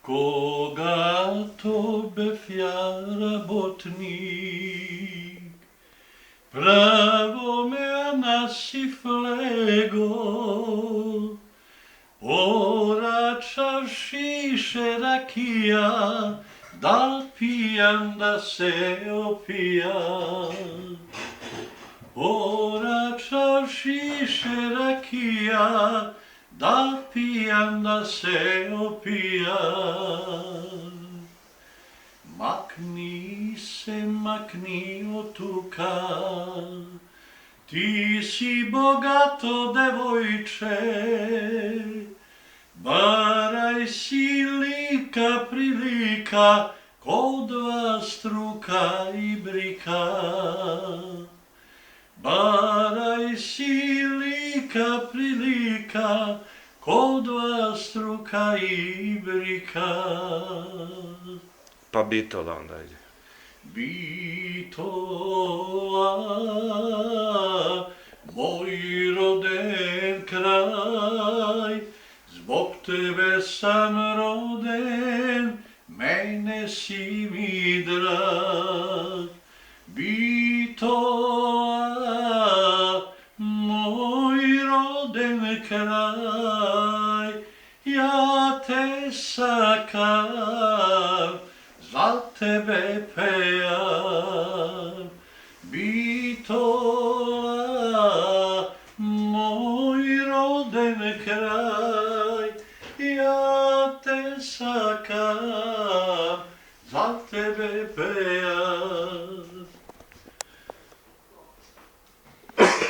Koga to befiara botnik, pravo me nasi flego, orača šiše rakija, da pijam da se opijam. Orača šiše rakija, da pijam da se opijam. Makni se, makni otuka, ti si bogato devojče, baraj si lika prilika, ko dva struka i brika. Baraj si lika prilika, ko dva struka i brika. Pa Bitola onda ide. Bitola, moj roden kraj, zbog tebe sam roden, mene si mi drag. Bitola, moj roden kraj, ja te sakam, za tebe pejam. Bitola, moj roden kraj, ja te sakam, za tebe pejam.